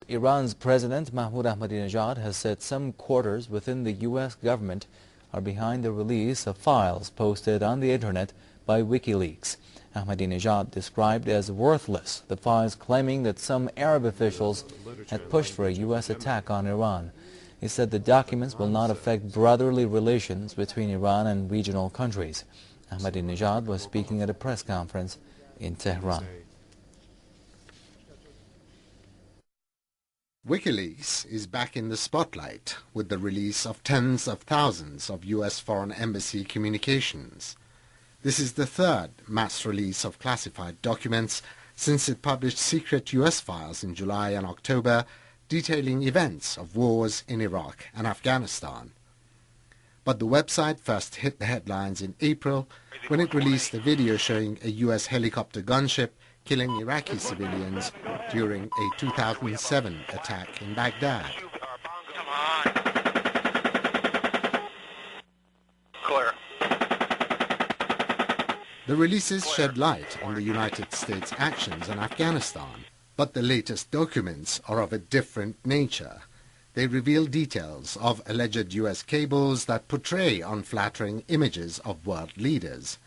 Iran's President Mahmoud Ahmadinejad has said some quarters within the U.S. government are behind the release of files posted on the Internet by WikiLeaks. Ahmadinejad described as worthless the files claiming that some Arab officials had pushed for a U.S. attack on Iran. He said the documents will not affect brotherly relations between Iran and regional countries. Ahmadinejad was speaking at a press conference in Tehran. WikiLeaks is back in the spotlight with the release of tens of thousands of U.S. Foreign Embassy communications. This is the third mass release of classified documents since it published secret U.S. files in July and October detailing events of wars in Iraq and Afghanistan. But the website first hit the headlines in April when it released a video showing a U.S. helicopter gunship killing Iraqi civilians during a 2007 attack in Baghdad. The releases shed light on the United States' actions in Afghanistan, but the latest documents are of a different nature. They reveal details of alleged U.S. cables that portray unflattering images of world leaders.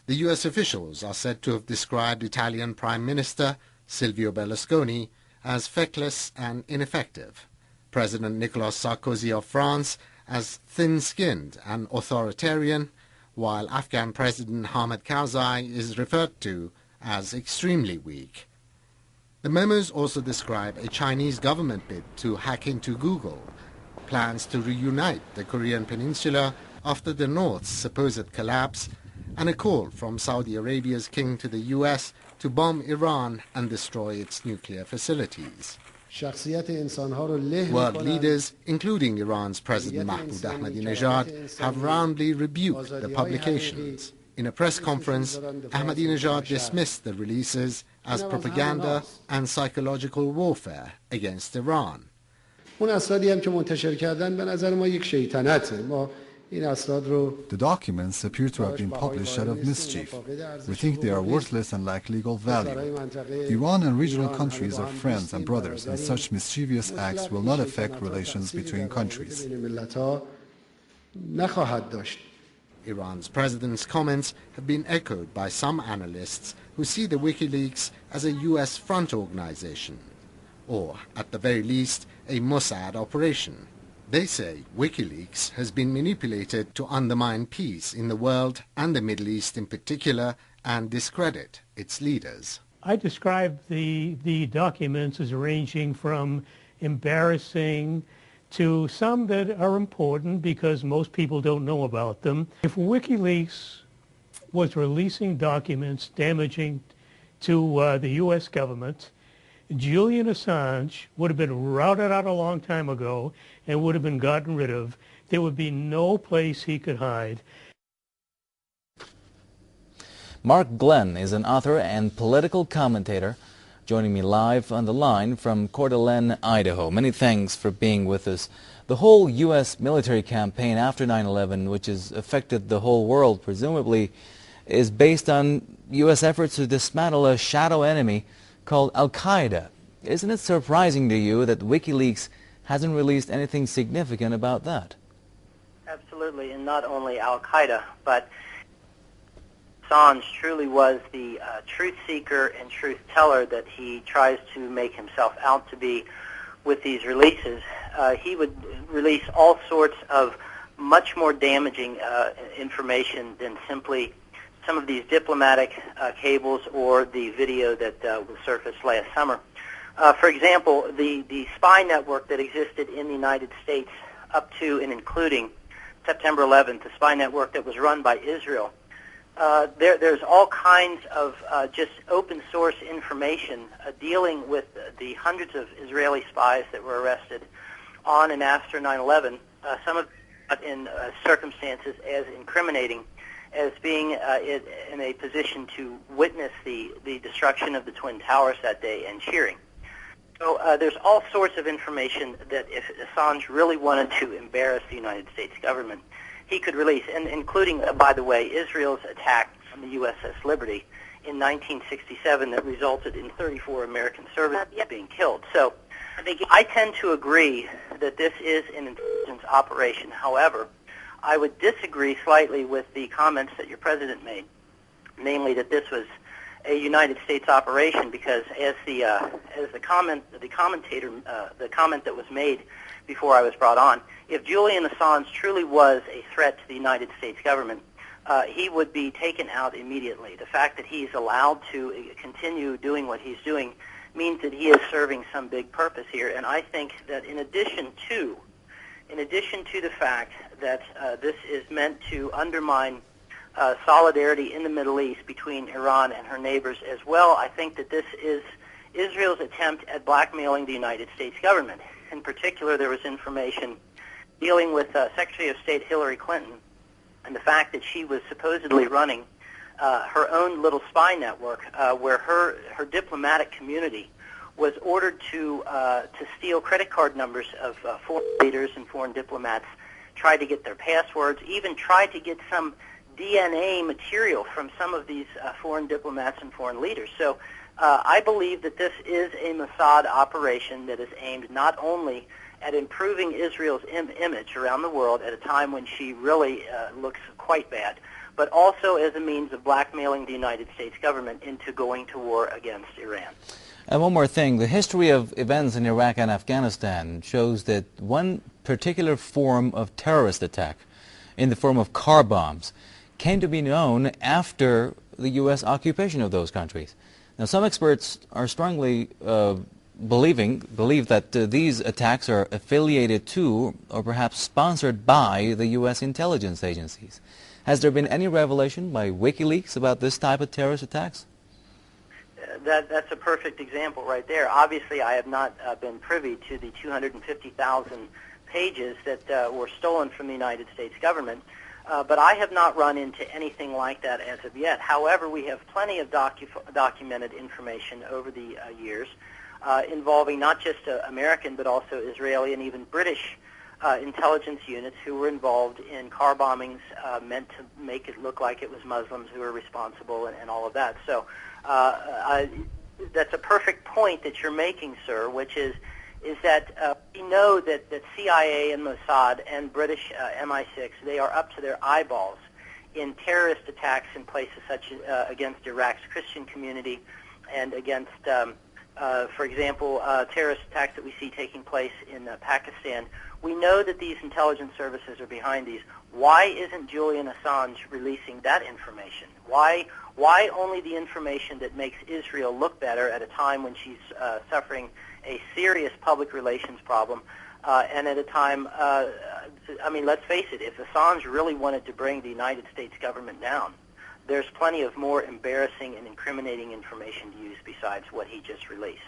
The U.S. officials are said to have described Italian Prime Minister Silvio Berlusconi as feckless and ineffective, President Nicolas Sarkozy of France as thin-skinned and authoritarian, while Afghan President Hamid Karzai is referred to as extremely weak. The memos also describe a Chinese government bid to hack into Google, plans to reunite the Korean Peninsula after the North's supposed collapse, and a call from Saudi Arabia's king to the U.S. to bomb Iran and destroy its nuclear facilities. World leaders, including Iran's President Mahmoud Ahmadinejad, have roundly rebuked the publications. In a press conference, Ahmadinejad dismissed the releases as propaganda and psychological warfare against Iran. The documents appear to have been published out of mischief. We think they are worthless and lack legal value. Iran and regional countries are friends and brothers, and such mischievous acts will not affect relations between countries. Iran's president's comments have been echoed by some analysts who see the WikiLeaks as a U.S. front organization, or, at the very least, a Mossad operation. They say WikiLeaks has been manipulated to undermine peace in the world and the Middle East in particular and discredit its leaders. I describe the documents as ranging from embarrassing to some that are important because most people don't know about them. If WikiLeaks was releasing documents damaging to the U.S. government, Julian Assange would have been routed out a long time ago and would have been gotten rid of. There would be no place he could hide. Mark Glenn is an author and political commentator, joining me live on the line from Coeur d'Alene, Idaho. Many thanks for being with us. The whole U.S. military campaign after 9/11, which has affected the whole world, presumably, is based on U.S. efforts to dismantle a shadow enemy called Al-Qaeda. Isn't it surprising to you that WikiLeaks hasn't released anything significant about that? Absolutely, and not only Al-Qaeda, but Assange truly was the truth seeker and truth teller that he tries to make himself out to be with these releases. He would release all sorts of much more damaging information than simply some of these diplomatic cables or the video that was surfaced last summer. For example, the spy network that existed in the United States up to and including September 11th, the spy network that was run by Israel, there's all kinds of just open source information dealing with the hundreds of Israeli spies that were arrested on and after 9/11, some of in circumstances as incriminating as being in a position to witness the destruction of the Twin Towers that day and cheering. So there's all sorts of information that if Assange really wanted to embarrass the United States government, he could release, and including, by the way, Israel's attack on the USS Liberty in 1967 that resulted in 34 American servicemen being killed. So I tend to agree that this is an intelligence operation. However, I would disagree slightly with the comments that your president made, namely that this was a United States operation, because as the comment that was made before I was brought on, if Julian Assange truly was a threat to the United States government, he would be taken out immediately. The fact that he's allowed to continue doing what he's doing means that he is serving some big purpose here. And I think that in addition to the fact that this is meant to undermine solidarity in the Middle East between Iran and her neighbors as well, I think that this is Israel's attempt at blackmailing the United States government. In particular, there was information dealing with Secretary of State Hillary Clinton and the fact that she was supposedly running her own little spy network where her diplomatic community was ordered to steal credit card numbers of foreign leaders and foreign diplomats, tried to get their passwords, even tried to get some DNA material from some of these foreign diplomats and foreign leaders. So I believe that this is a Mossad operation that is aimed not only at improving Israel's image around the world at a time when she really looks quite bad, but also as a means of blackmailing the United States government into going to war against Iran. And one more thing, the history of events in Iraq and Afghanistan shows that one particular form of terrorist attack, in the form of car bombs, came to be known after the U.S. occupation of those countries. Now, some experts are strongly believe that these attacks are affiliated to or perhaps sponsored by the U.S. intelligence agencies. Has there been any revelation by WikiLeaks about this type of terrorist attacks? That's a perfect example right there. Obviously, I have not been privy to the 250,000 pages that were stolen from the United States government, but I have not run into anything like that as of yet. However, we have plenty of documented information over the years involving not just American but also Israeli and even British intelligence units who were involved in car bombings meant to make it look like it was Muslims who were responsible and all of that. So that's a perfect point that you're making, sir, which is that we know that CIA and Mossad and British MI6, they are up to their eyeballs in terrorist attacks in places such as against Iraq's Christian community and against, for example, terrorist attacks that we see taking place in Pakistan. We know that these intelligence services are behind these. Why isn't Julian Assange releasing that information? Why only the information that makes Israel look better at a time when she's suffering a serious public relations problem and at a time, I mean, let's face it, if Assange really wanted to bring the United States government down, there's plenty of more embarrassing and incriminating information to use besides what he just released.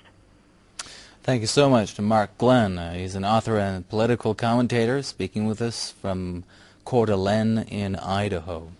Thank you so much to Mark Glenn. He's an author and political commentator speaking with us from Coeur d'Alene in Idaho.